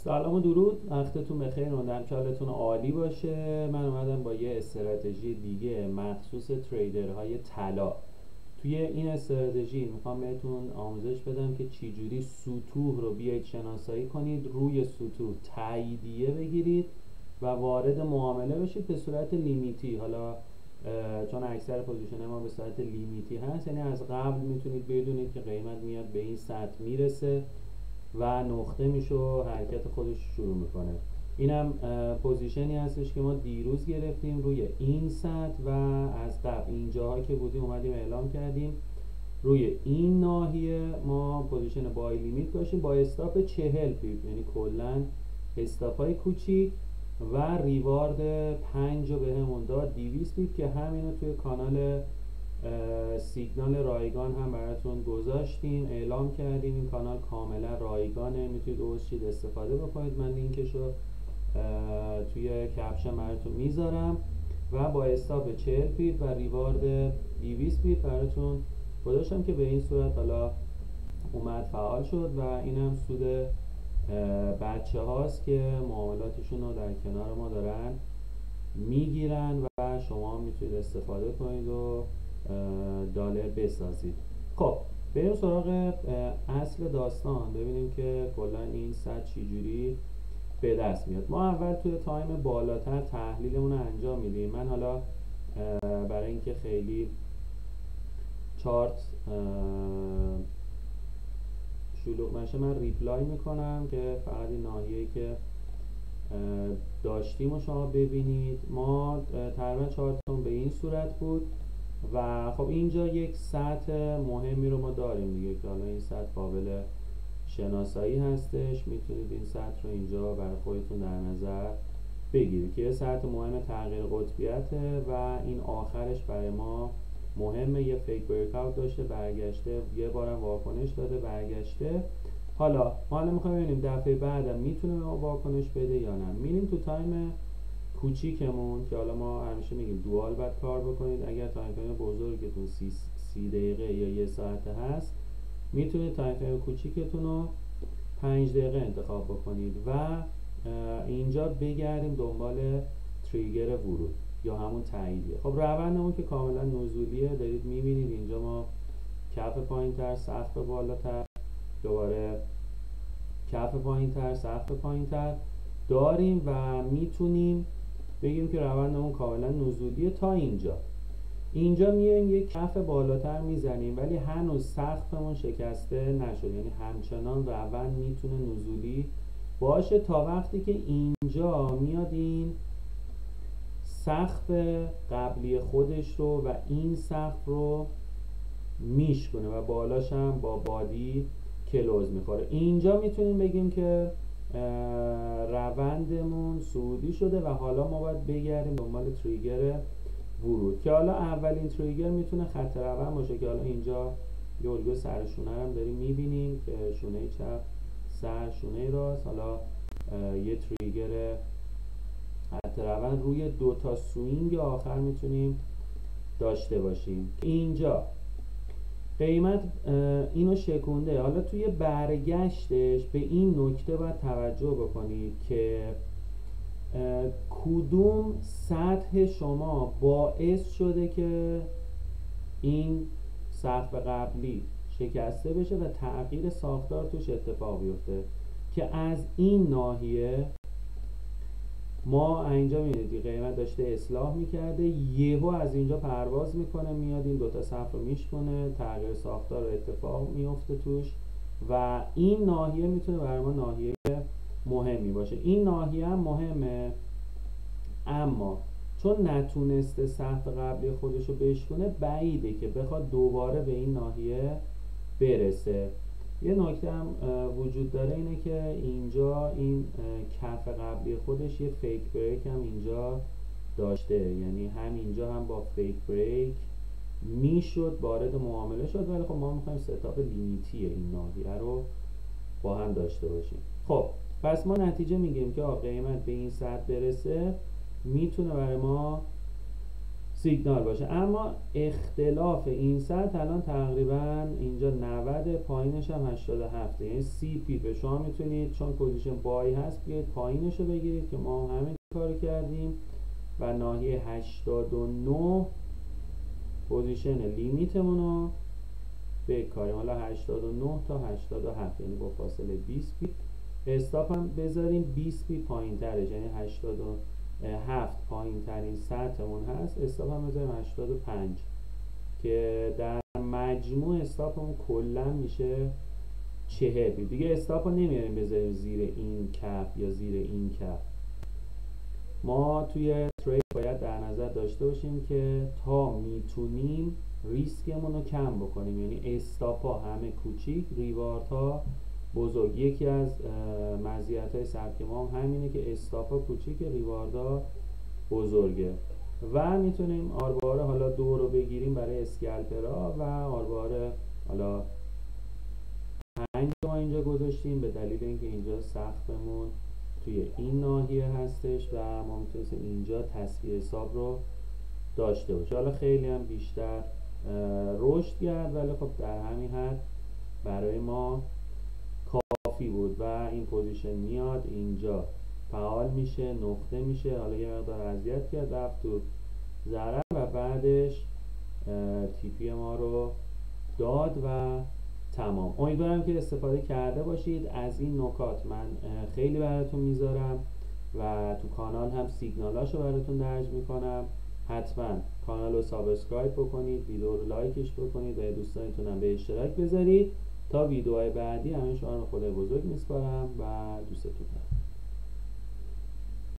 سلام و درود، وقتتون بخیر، امیدوارم که حالتون عالی باشه. من اومدم با یه استراتژی دیگه مخصوص تریدرهای طلا. توی این استراتژی میخوام بهتون آموزش بدم که چجوری سطوح رو بیاید شناسایی کنید، روی سطوح تاییدیه بگیرید و وارد معامله بشید به صورت لیمیتی. حالا چون اکثر پوزیشن ما به صورت لیمیتی هست، یعنی از قبل میتونید بدونید که قیمت میاد به این سطح میرسه و نقطه میشه و حرکت خودش شروع میکنه. اینم پوزیشنی هستش که ما دیروز گرفتیم روی این سطح و از قبل اینجاها که بودیم اومدیم اعلام کردیم روی این ناحیه ما پوزیشن بای لیمیت داشتیم با استاپ 40 پیپ، یعنی کلا استاپ های کوچیک و ریوارد 5 رو بهمون داد 200 پیپ که همینو توی کانال سیگنال رایگان هم براتون گذاشتیم، اعلام کردیم. این کانال کاملا رایگانه، میتونید عضوشید استفاده بکنید. من لینکشو توی کپشن براتون میذارم و با استاپ 40 پیپ و ریوارد 200 پیپ براتون گذاشتم که به این صورت حالا اومد فعال شد و این هم سود بچه هاست که معاملاتشون رو در کنار ما دارن میگیرن و شما میتونید استفاده کنید و دلار بسازید. خب بریم سراغ اصل داستان، ببینیم که کلا این سطح چجوری به دست میاد. ما اول توی تایم بالاتر تحلیلمون رو انجام میدیم. من حالا برای اینکه خیلی چارت شلوغ نشه من ریپلای میکنم که فقط این ناحیه‌ای که داشتیم و شما ببینید. ما تقریبا چارتمون به این صورت بود و خب اینجا یک سطح مهمی رو ما داریم دیگه که حالا این سطح قابل شناسایی هستش. میتونید این سطح رو اینجا برای خودتون در نظر بگیرید که یه سطح مهم تغییر قطبیته و این آخرش برای ما مهمه. یه فیک بریک اوت داشته، برگشته، یه بارم واکنش داده، برگشته. حالا ما میخوایم ببینیم دفعه بعدم میتونه به ما واکنش بده یا نه. میریم تو تایم کوچیکمون که حالا ما همیشه میگیم دوال باید کار بکنید. اگر تایم فریم بزرگتون 30 دقیقه یا یه ساعت هست، میتونید تایم فریم کوچیکتون رو 5 دقیقه انتخاب بکنید و اینجا بگردیم دنبال تریگر ورود یا همون تاییدیه. خب روندمون که کاملا نزولیه، دارید میبینید اینجا ما کف پایینتر، سقف بالاتر، دوباره کف پایینتر، سقف پایینتر داریم و میتونیم بگیم که روندمون کاملا نزولیه تا اینجا میایم یک کف بالاتر میزنیم ولی هنوز سقفمون شکسته نشد، یعنی همچنان روند میتونه نزولی باشه تا وقتی که اینجا میاد این سقف قبلی خودش رو و این سقف رو میشکنه و بالاش هم با بادی کلوز میخوره. اینجا میتونیم بگیم که روندمون صعودی شده و حالا ما باید بگردیم دنبال تریگر ورود که حالا اولین تریگر میتونه خط روند باشه که حالا اینجا یه الگوی سر شونه هم داریم میبینیم که شونه چپ سر شونه راست. حالا یه تریگر خط روند روی دوتا سوینگ آخر میتونیم داشته باشیم. اینجا قیمت اینو شکونده. حالا توی برگشتش به این نکته باید توجه بکنید که کدوم سطح شما باعث شده که این سقف قبلی شکسته بشه و تغییر ساختار توش اتفاق بیفته که از این ناحیه ما اینجا می‌بینید قیمت داشته اصلاح میکرده، یهو از اینجا پرواز میکنه میاد این دوتا صف رو میشکنه، تغییر ساختار اتفاق میفته توش و این ناحیه میتونه برای ما ناحیه مهمی باشه. این ناحیه هم مهمه، اما چون نتونسته صف قبلی خودش رو بشکنه بعیده که بخواد دوباره به این ناحیه برسه. یه نکته هم وجود داره اینه که اینجا این کف قبلی خودش یه فیک بریک هم اینجا داشته، یعنی همینجا هم با فیک بریک میشد وارد معامله شد، ولی خب ما میخوایم ستاپ لیمیتی این ناحیه رو با هم داشته باشیم. خب پس ما نتیجه میگیم که قیمت به این سطح برسه میتونه برای ما سیگنال باشه. اما اختلاف این سطح الان تقریبا اینجا 90 پایینش هم 87، یعنی CP شما میتونید چون پوزیشن بای هست بیاید پایینش رو بگیرید که ما همین کارو کردیم و ناحیه 89 پوزیشن لیمیتمون رو بکاریم. حالا 89 تا 87 یعنی با فاصله 20 پی. استاپ هم بذاریم 20 پی پایین ترش، یعنی 87 پایین ترین سطحمون هست، استاپ هم بذاریم 85 که در مجموع استاپمون کلا میشه 40. دیگه استاپ رو نمیاریم بذاریم زیر این کف یا زیر این کف. ما توی ترید باید در نظر داشته باشیم که تا میتونیم ریسکمون رو کم بکنیم، یعنی استاپ ها همه کوچیک، ریوارد ها بزرگ. یکی از مزیت‌های سبک ما هم همینه که استاپ ها کوچیک، ریوارد ها بزرگه. و میتونیم آربار حالا 2 رو بگیریم برای اسکلپرها و آربار حالا 5 ما اینجا گذاشتیم به دلیل اینکه اینجا سقفمون توی این ناحیه هستش و ما میتونیم اینجا تصویر حساب رو داشته باشه. حالا خیلی هم بیشتر رشد کرد ولی خب در همین حد برای ما کافی بود و این پوزیشن میاد اینجا فعال میشه، نقطه میشه، حالا یه مقدار اذیت کرد، رفت تو ضرر و بعدش تیپی ما رو داد و تمام. امیدوارم که استفاده کرده باشید از این نکات. من خیلی براتون میذارم و تو کانال هم سیگنالاشو براتون درج میکنم. حتما کانال رو سابسکرایب بکنید، ویدیو رو لایکش بکنید و دوستانتون هم به اشتراک بذارید. تا ویدیوهای بعدی همه شما رو خدای بزرگ میسپارم و دوستتون دارم.